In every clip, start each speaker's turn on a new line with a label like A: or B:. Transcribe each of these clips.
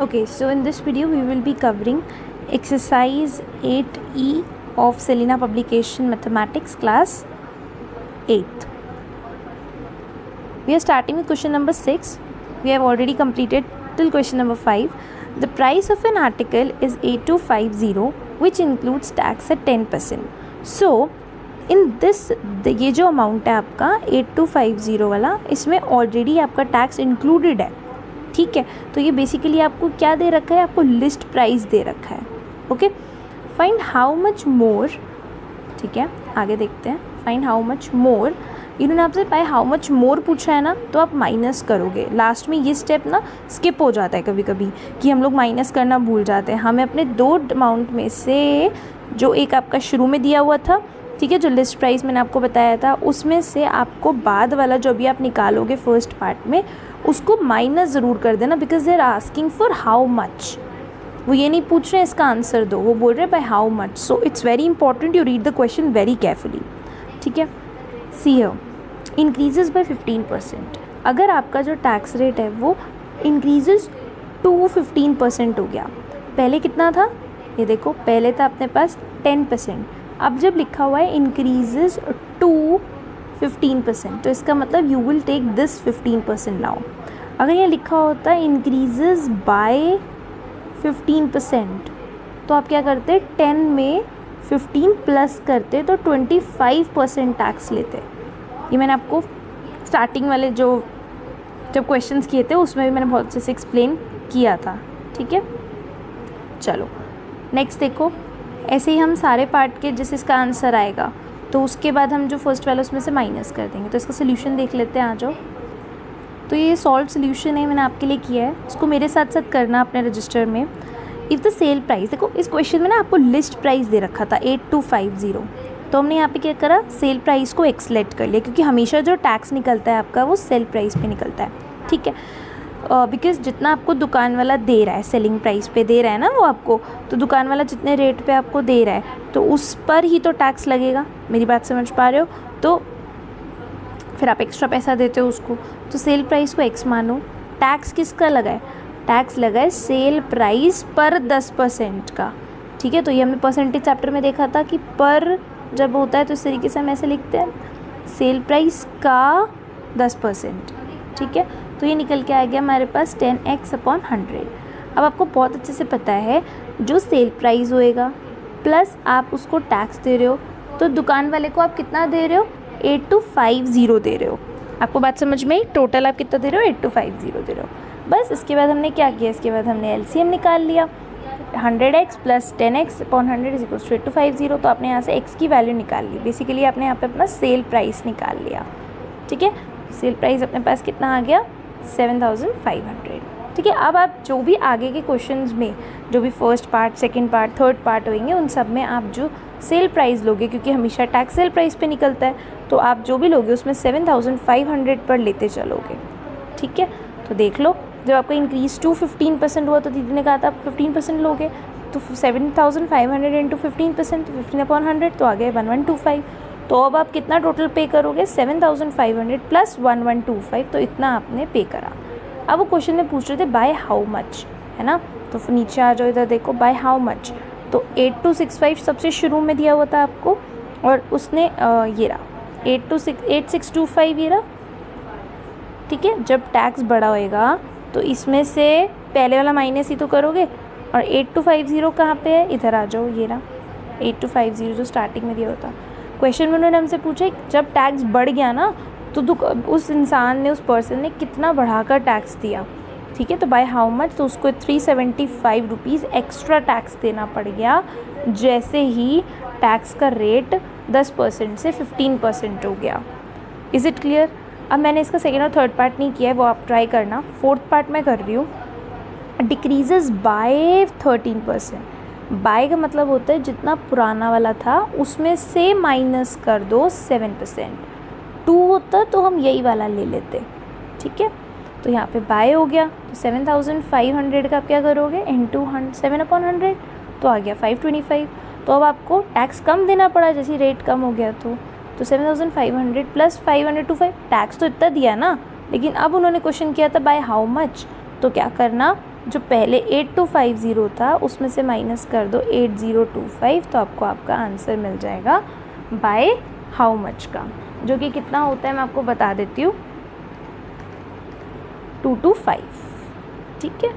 A: Okay, so in this video we will be covering exercise 8E of Selena Publication Mathematics class 8th. We are starting with question number 6. We have already completed till question number 5. The price of an article is 8250 which includes tax at 10%. So in this ये जो amount है आपका 8250 वाला, इसमें already आपका tax included है. ठीक है, तो ये बेसिकली आपको क्या दे रखा है, आपको लिस्ट प्राइस दे रखा है. Okay, find how much more. ठीक है, आगे देखते हैं. Find how much more. इन्होंने आपसे बाय हाउ मच मोर पूछा है ना, तो आप माइनस करोगे. लास्ट में ये स्टेप ना स्किप हो जाता है कभी कभी कि हम लोग माइनस करना भूल जाते हैं. हमें अपने दो अमाउंट में से जो एक आपका शुरू में दिया हुआ था, ठीक है, जो लिस्ट प्राइस मैंने आपको बताया था, उसमें से आपको बाद वाला जो भी आप निकालोगे फर्स्ट पार्ट में, उसको माइनस ज़रूर कर देना. Because they are asking for how much. वो ये नहीं पूछ रहे हैं इसका आंसर दो, वो बोल रहे हैं by how much. So it's very important you read the question very carefully. ठीक है, सी हियर, इंक्रीजेज बाय 15%. अगर आपका जो टैक्स रेट है वो इंक्रीजेज टू 15% हो गया. पहले कितना था, ये देखो, पहले था अपने पास 10%. अब जब लिखा हुआ है इंक्रीजेज टू 15%, तो इसका मतलब you will take this 15% now. अगर ये लिखा होता है इंक्रीजेज बाय 15%, तो आप क्या करते, 10 में 15 प्लस करते तो 25% टैक्स लेते. ये मैंने आपको स्टार्टिंग वाले जब क्वेश्चंस किए थे उसमें भी मैंने बहुत अच्छे से एक्सप्लेन किया था. ठीक है, चलो नेक्स्ट देखो. ऐसे ही हम सारे पार्ट के जिस इसका आंसर आएगा, तो उसके बाद हम जो फर्स्ट वाला उसमें से माइनस कर देंगे. तो इसका सोल्यूशन देख लेते हैं, आ जाओ. तो ये सॉल्व सोल्यूशन है, मैंने आपके लिए किया है. इसको मेरे साथ साथ करना अपने रजिस्टर में. इफ़ द सेल प्राइस, देखो इस क्वेश्चन में ना आपको लिस्ट प्राइस दे रखा था 8250, तो हमने यहाँ पे क्या करा, सेल प्राइस को एक्सलेक्ट कर लिया, क्योंकि हमेशा जो टैक्स निकलता है आपका वो सेल प्राइस पे निकलता है. ठीक है, बिकॉज़ जितना आपको दुकान वाला दे रहा है, सेलिंग प्राइस पे दे रहा है ना वो आपको, तो दुकान वाला जितने रेट पे आपको दे रहा है तो उस पर ही तो टैक्स लगेगा. मेरी बात समझ पा रहे हो? तो फिर आप एक्स्ट्रा पैसा देते हो उसको, तो सेल प्राइस को एक्स मानो. टैक्स किसका लगा है, टैक्स लगा है सेल प्राइस पर 10% का. ठीक है, तो ये हमने परसेंटेज चैप्टर में देखा था कि पर जब होता है तो इस तरीके से हम ऐसे लिखते हैं, सेल प्राइस का 10%. ठीक है, तो ये निकल के आ गया हमारे पास 10x/100. अब आपको बहुत अच्छे से पता है जो सेल प्राइस होएगा प्लस आप उसको टैक्स दे रहे हो, तो दुकान वाले को आप कितना दे रहे हो, 8250 दे रहे हो. आपको बात समझ में आई? टोटल आप कितना दे रहे हो, 8250 दे रहे हो. बस इसके बाद हमने क्या किया, इसके बाद हमने एलसीएम निकाल लिया. 100x plus 10x/100 is equals to 8250. तो आपने यहाँ से x की वैल्यू निकाल ली. बेसिकली आपने यहाँ पे अपना सेल प्राइस निकाल लिया. ठीक है, सेल प्राइस अपने पास कितना आ गया, 7500. ठीक है, अब आप जो भी आगे के क्वेश्चंस में जो भी first part, second part, third part होंगे, उन सब में आप जो सेल प्राइस लोगे, क्योंकि हमेशा टैक्स सेल प्राइस पे निकलता है, तो आप जो भी लोगे उसमें 7500 पर लेते चलोगे. ठीक है, तो देख लो, जब आपका इंक्रीज टू 15% हुआ तो दीदी ने कहा था आप 15% लोगे, तो 7500 इंटू 15%, तो 15/100, तो आ गया 1125. तो अब आप कितना टोटल पे करोगे, 7500 प्लस 1125, तो इतना आपने पे करा. अब वो क्वेश्चन में पूछ रहे थे बाय हाउ मच, है ना. तो नीचे आ जाओ, इधर देखो, बाय हाउ मच. तो 8265 सबसे शुरू में दिया हुआ था आपको, और उसने ये रहा 8625 ये रहा. ठीक है, जब टैक्स बड़ा होएगा तो इसमें से पहले वाला माइनस ही तो करोगे. और 8250 कहाँ पे है, इधर आ जाओ, ये रहा 8250 जो स्टार्टिंग में दिया होता. क्वेश्चन में उन्होंने हमसे पूछा जब टैक्स बढ़ गया ना, तो उस इंसान ने, उस पर्सन ने कितना बढ़ाकर टैक्स दिया. ठीक है, तो बाय हाउ मच, तो उसको 375 रुपीज़ एक्स्ट्रा टैक्स देना पड़ गया जैसे ही टैक्स का रेट 10% से 15% हो गया. Is it clear? अब मैंने इसका सेकेंड और थर्ड पार्ट नहीं किया है, वो आप ट्राई करना. फोर्थ पार्ट मैं कर रही हूँ. Decreases bye 13%. बाय का मतलब होता है जितना पुराना वाला था उसमें से माइनस कर दो 7%. 2 होता तो हम यही वाला ले लेते. ठीक है, तो यहाँ पे बाय हो गया, तो 7500 का आप क्या करोगे, इंटू 7/100, तो आ गया 525. तो अब आपको टैक्स कम देना पड़ा जैसे रेट कम हो गया, तो 7500 प्लस 525, टैक्स तो इतना दिया ना, लेकिन अब उन्होंने क्वेश्चन किया था बाय हाउ मच, तो क्या करना, जो पहले 8250 था उसमें से माइनस कर दो 8025, तो आपको आपका आंसर मिल जाएगा बाय हाउ मच का, जो कि कितना होता है मैं आपको बता देती हूँ, 225। ठीक है,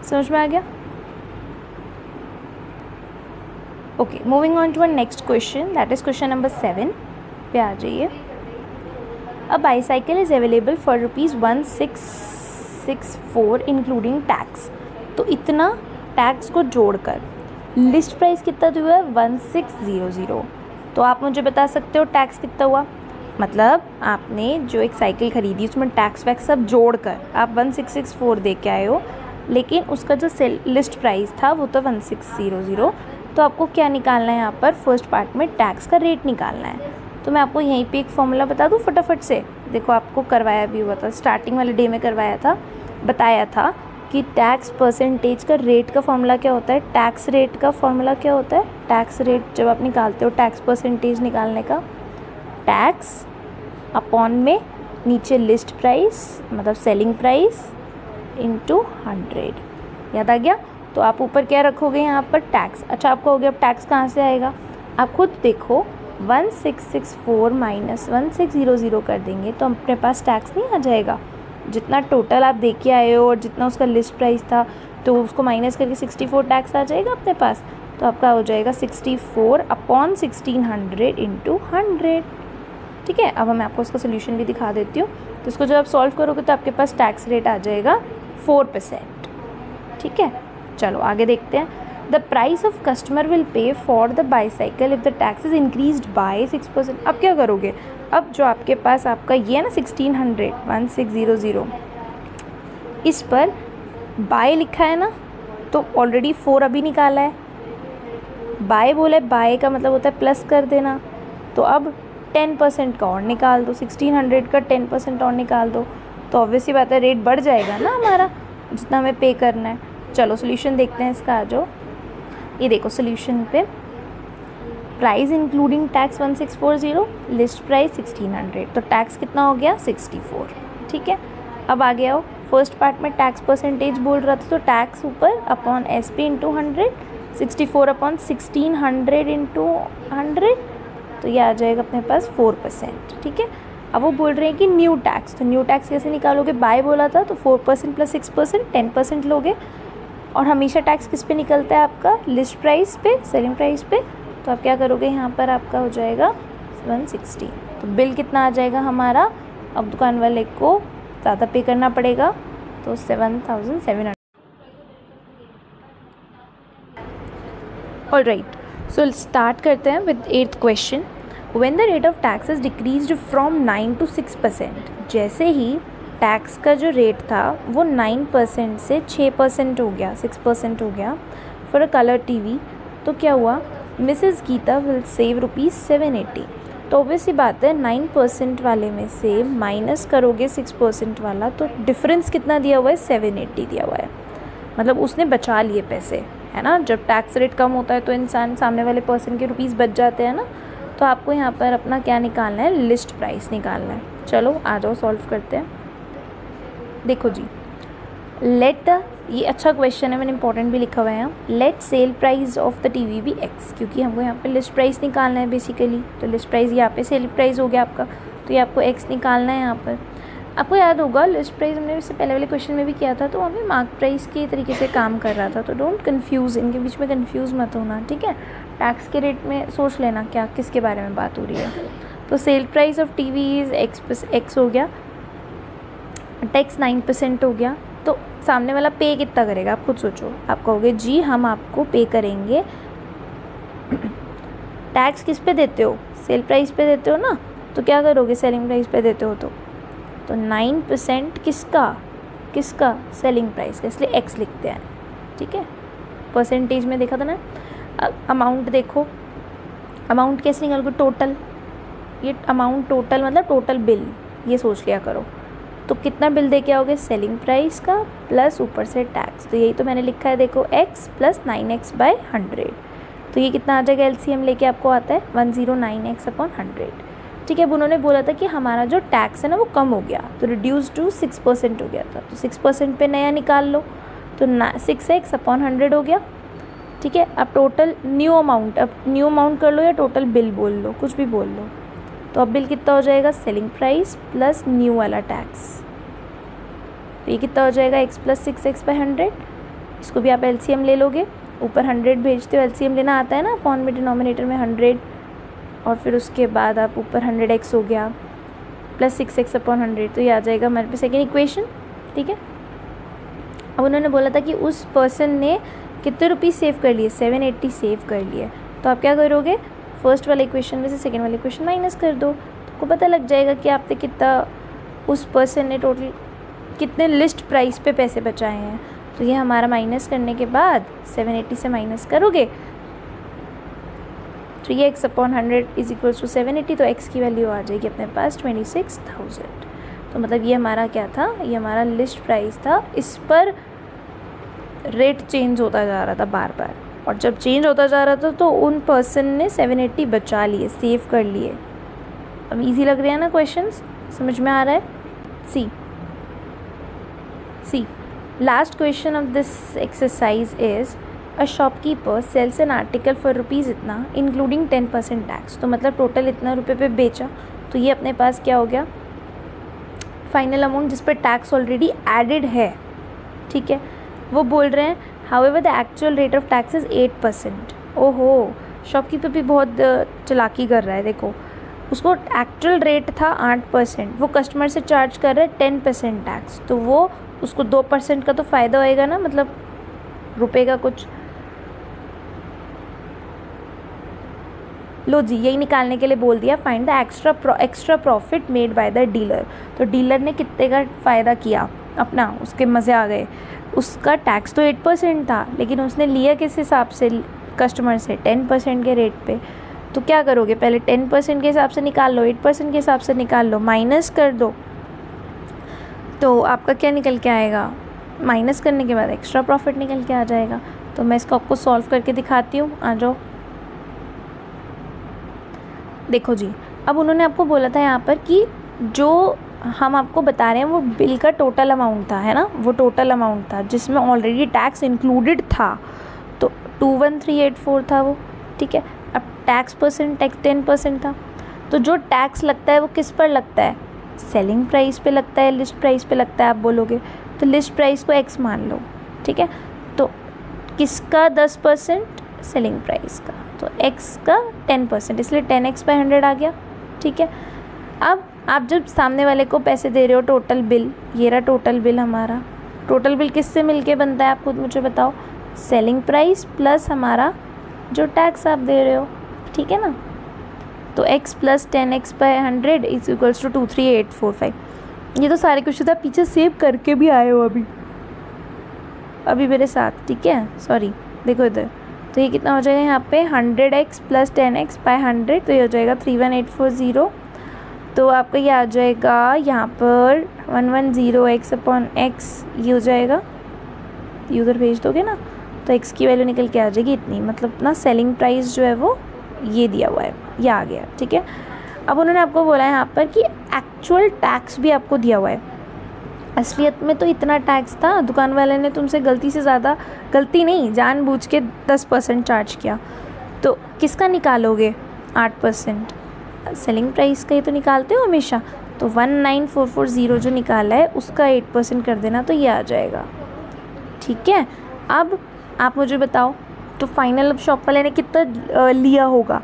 A: समझ में आ गया? Okay, moving on to a next question, that is question number 7 पे आ जाइए। A bicycle is available for ₹1664 including tax. तो इतना टैक्स को जोड़कर लिस्ट प्राइस कितना हुआ है 1600। तो आप मुझे बता सकते हो टैक्स कितना हुआ? मतलब आपने जो एक साइकिल खरीदी उसमें टैक्स वैक्स सब जोड़कर आप 1664 दे के आए हो, लेकिन उसका जो लिस्ट प्राइस था वो तो 1600। तो आपको क्या निकालना है यहाँ पर? फर्स्ट पार्ट में टैक्स का रेट निकालना है। तो मैं आपको यहीं पे एक फॉर्मूला बता दूँ फटाफट से। देखो आपको करवाया भी हुआ था, स्टार्टिंग वाले डे में करवाया था, बताया था कि टैक्स परसेंटेज का रेट का फॉर्मूला क्या होता है, टैक्स रेट का फॉर्मूला क्या होता है। टैक्स रेट जब आप निकालते हो टैक्स परसेंटेज निकालने का, टैक्स अपॉन में नीचे लिस्ट प्राइस मतलब सेलिंग प्राइस इंटू 100। याद आ गया? तो आप ऊपर क्या रखोगे यहाँ पर? टैक्स। अच्छा, आपको हो गया, अब टैक्स कहाँ से आएगा? आप खुद देखो, 1664 माइनस 1600 कर देंगे तो अपने पास टैक्स नहीं आ जाएगा। जितना टोटल आप दे के आए हो और जितना उसका लिस्ट प्राइस था तो उसको माइनस करके 64 टैक्स आ जाएगा अपने पास। तो आपका हो जाएगा 64 अपॉन 1600 इंटू 100। ठीक है, अब मैं आपको इसका सोल्यूशन भी दिखा देती हूँ। तो इसको जब आप सॉल्व करोगे तो आपके पास टैक्स रेट आ जाएगा 4%। ठीक है, चलो आगे देखते हैं। The price of customer will pay for the bicycle if the tax is increased by 6%। अब क्या करोगे? अब जो आपके पास आपका ये है ना 1600 इस पर बाय लिखा है ना, तो ऑलरेडी 4 अभी निकाला है, बाय बोला है, बाय का मतलब होता है प्लस कर देना। तो अब 10% का और निकाल दो, 1600 का 10% और निकाल दो, तो ऑब्वियसली बात है रेट बढ़ जाएगा ना हमारा, जितना हमें पे करना है। चलो सोल्यूशन देखते हैं इसका। आ जाओ, ये देखो सोल्यूशन पे price including tax 1640, list price 1600, तो टैक्स कितना हो गया 64। ठीक है, अब आ गया हो फर्स्ट पार्ट में टैक्स परसेंटेज बोल रहा था, तो टैक्स ऊपर upon S P into 100, 64 upon 1600 into 100, तो ये आ जाएगा अपने पास 4%। ठीक है, अब वो बोल रहे हैं कि न्यू टैक्स, तो न्यू टैक्स कैसे निकालोगे? बाय बोला था तो 4% प्लस 6% 10% लोगे, और हमेशा टैक्स किस पे निकलता है आपका? लिस्ट प्राइस पे, सेलिंग प्राइस पे। तो आप क्या करोगे? यहाँ पर आपका हो जाएगा 160। तो बिल कितना आ जाएगा हमारा? अब दुकान वाले को ज़्यादा पे करना पड़ेगा, तो 7700। ऑलराइट, सो स्टार्ट करते हैं with 8th question. When the rate of tax is decreased from 9 to 6%, जैसे ही टैक्स का जो रेट था वो 9% से 6% हो गया, 6% हो गया फॉर अ कलर टीवी, तो क्या हुआ? Mrs Geeta will save ₹780। तो ऑब्वियसली बात है 9% वाले में से माइनस करोगे 6% वाला, तो डिफरेंस कितना दिया हुआ है? 780 दिया हुआ है। मतलब उसने बचा लिए पैसे, है ना। जब टैक्स रेट कम होता है तो इंसान सामने वाले पर्सन के रुपीज़ बच जाते हैं ना। तो आपको यहाँ पर अपना क्या निकालना है? लिस्ट प्राइस निकालना है। चलो आ जाओ सॉल्व करते हैं। देखो जी, लेट द, ये अच्छा क्वेश्चन है, मैंने इंपॉर्टेंट भी लिखा हुआ है यहाँ। Let sale price of the TV भी एक्स, क्योंकि हमको यहाँ पे लिस्ट प्राइस निकालना है बेसिकली। तो लिस्ट प्राइस यहाँ पे सेल प्राइस हो गया आपका, तो ये आपको एक्स निकालना है यहाँ पर। आपको याद होगा लिस्ट प्राइस हमने इससे पहले वाले क्वेश्चन में भी किया था, तो वहाँ पे मार्क प्राइस के तरीके से काम कर रहा था। तो डोंट कन्फ्यूज़, इनके बीच में कन्फ्यूज़ मत होना, ठीक है। टैक्स के रेट में सोच लेना क्या किसके बारे में बात हो रही है। तो cell price of TV is x हो गया, टैक्स 9% हो गया। तो सामने वाला पे कितना करेगा आप खुद सोचो। आप कहोगे जी हम आपको पे करेंगे, टैक्स किस पे देते हो? सेल प्राइस पे देते हो ना, तो क्या करोगे? सेलिंग प्राइस पे देते हो तो 9% किसका सेलिंग प्राइस का, इसलिए एक्स लिखते हैं, ठीक है। परसेंटेज में देखा था ना। अब अमाउंट देखो, अमाउंट कैसे निकालोगे? टोटल, ये अमाउंट टोटल मतलब टोटल बिल, ये सोच लिया करो। तो कितना बिल दे के आओगे? सेलिंग प्राइस का प्लस ऊपर से टैक्स। तो यही तो मैंने लिखा है देखो, x प्लस 9x/100। तो ये कितना आ जाएगा? एलसीएम लेके आपको आता है 109x/100। ठीक है। अब उन्होंने बोला था कि हमारा जो टैक्स है ना वो कम हो गया, तो रिड्यूस टू 6% हो गया था, तो 6% पे नया निकाल लो, तो 6x/100 हो गया। ठीक है। अब टोटल न्यू अमाउंट कर लो या टोटल बिल बोल लो, कुछ भी बोल लो। तो अब बिल कितना हो जाएगा, सेलिंग प्राइस प्लस न्यू वाला टैक्स, तो ये कितना हो जाएगा, x + 6x/100। इसको भी आप LCM ले लोगे, ऊपर 100 भेजते हो, LCM लेना आता है ना, अपॉन में डिनोमिनेटर में 100, और फिर उसके बाद आप ऊपर 100x हो गया प्लस 6x/100, तो ये आ जाएगा हमारे पे सेकेंड इक्वेशन। ठीक है। अब उन्होंने बोला था कि उस पर्सन ने कितने रुपीज़ सेव कर लिए, 780 सेव कर लिए। तो आप क्या करोगे, फर्स्ट वाले इक्वेशन में से सेकेंड वाले इक्वेशन माइनस कर दो, तो आपको पता लग जाएगा कि आपने कितना, उस पर्सन ने टोटल कितने लिस्ट प्राइस पे पैसे बचाए हैं। तो ये हमारा माइनस करने के बाद 780 से माइनस करोगे तो ये x/100 = 780, तो x की वैल्यू आ जाएगी अपने पास 26,000। तो मतलब ये हमारा क्या था, ये हमारा लिस्ट प्राइस था। इस पर रेट चेंज होता जा रहा था बार बार, और जब चेंज होता जा रहा था तो उन पर्सन ने 780 बचा लिए, सेव कर लिए। अब इजी लग रहे हैं ना क्वेश्चंस, समझ में आ रहा है। See last question of this exercise is a shopkeeper sells an article for rupees इतना इंक्लूडिंग 10% टैक्स। तो मतलब टोटल इतना रुपये पे बेचा, तो ये अपने पास क्या हो गया, फाइनल अमाउंट जिस पर टैक्स ऑलरेडी एडेड है। ठीक है। वो बोल रहे हैं however the actual rate of tax is 8%। ओहो, शॉपकीपर भी बहुत चालाकी कर रहा है। देखो, उसको एक्चुअल रेट था 8%, वो कस्टमर से चार्ज कर रहा है 10% टैक्स, तो वो उसको 2% का तो फ़ायदा होएगा ना, मतलब रुपए का कुछ। लो जी, यही निकालने के लिए बोल दिया, find the extra profit made by the dealer. तो डीलर ने कितने का फ़ायदा किया अपना, उसके मज़े आ गए। उसका टैक्स तो 8% था, लेकिन उसने लिया किस हिसाब से, कस्टमर से 10% के रेट पे। तो क्या करोगे, पहले 10% के हिसाब से निकाल लो, 8% के हिसाब से निकाल लो, माइनस कर दो, तो आपका क्या निकल के आएगा, माइनस करने के बाद एक्स्ट्रा प्रॉफिट निकल के आ जाएगा। तो मैं इसको आपको सॉल्व करके दिखाती हूँ, आ जाओ। देखो जी, अब उन्होंने आपको बोला था यहाँ पर कि जो हम आपको बता रहे हैं वो बिल का टोटल अमाउंट था, है ना, वो टोटल अमाउंट था जिसमें ऑलरेडी टैक्स इंक्लूडेड था, तो 21384 था वो। ठीक है। अब टैक्स 10% था, तो जो टैक्स लगता है वो किस पर लगता है, सेलिंग प्राइस पे लगता है, लिस्ट प्राइस पे लगता है, आप बोलोगे। तो लिस्ट प्राइस को x मान लो। ठीक है। तो किसका 10%, सेलिंग प्राइस का, तो x का 10%, इसलिए 10x/100 आ गया। ठीक है। अब आप जब सामने वाले को पैसे दे रहे हो, टोटल बिल, ये रहा टोटल बिल हमारा। टोटल बिल किससे मिलके बनता है, आप खुद मुझे बताओ, सेलिंग प्राइस प्लस हमारा जो टैक्स आप दे रहे हो। ठीक है ना। तो x + 10x/100 = 23845। ये तो सारे क्वेश्चन आप पीछे सेव करके भी आए हो अभी मेरे साथ। ठीक है, सॉरी, देखो इधर। तो ये कितना हो जाएगा यहाँ पे, 100x + 10x/100, तो ये हो जाएगा 31840। तो आपका ये आ जाएगा यहाँ पर 110x/x, ये हो जाएगा, ये उधर भेज दोगे ना, तो x की वैल्यू निकल के आ जाएगी इतनी। मतलब ना सेलिंग प्राइस जो है वो ये दिया हुआ है, ये आ गया। ठीक है। अब उन्होंने आपको बोला है यहाँ पर कि एक्चुअल टैक्स भी आपको दिया हुआ है। असलियत में तो इतना टैक्स था, दुकान वाले ने तुमसे गलती से ज़्यादा, गलती नहीं, जानबूझ के 10% चार्ज किया। तो किसका निकालोगे, 8%, सेलिंग प्राइस का ही तो निकालते हो हमेशा। तो 19440 जो निकाला है उसका 8% कर देना, तो ये आ जाएगा। ठीक है। अब आप मुझे बताओ, तो फाइनल अब शॉप वाले ने कितना लिया होगा,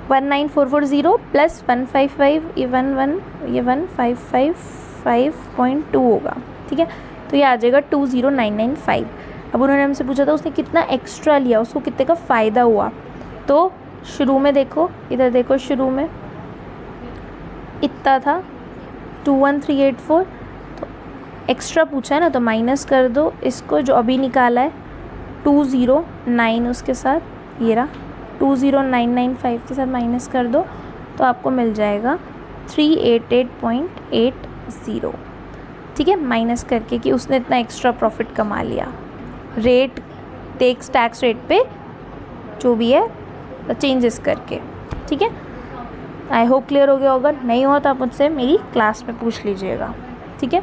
A: 19440 प्लस 155, ये 1555.2 होगा। ठीक है। तो ये आ जाएगा 20995। अब उन्होंने हमसे पूछा था उसने कितना एक्स्ट्रा लिया, उसको कितने का फ़ायदा हुआ। तो शुरू में देखो, इधर देखो, शुरू में इतना था 21384, तो एक्स्ट्रा पूछा है ना, तो माइनस कर दो इसको, जो अभी निकाला है 209 उसके साथ, ये रहा 20995 के साथ माइनस कर दो, तो आपको मिल जाएगा 388.80। ठीक है, माइनस करके कि उसने इतना एक्स्ट्रा प्रॉफिट कमा लिया। रेट टैक्स रेट पे जो भी है चेंजेस करके। ठीक है, आई होप क्लियर हो गया होगा। नहीं हुआ तो आप मुझसे मेरी क्लास में पूछ लीजिएगा। ठीक है।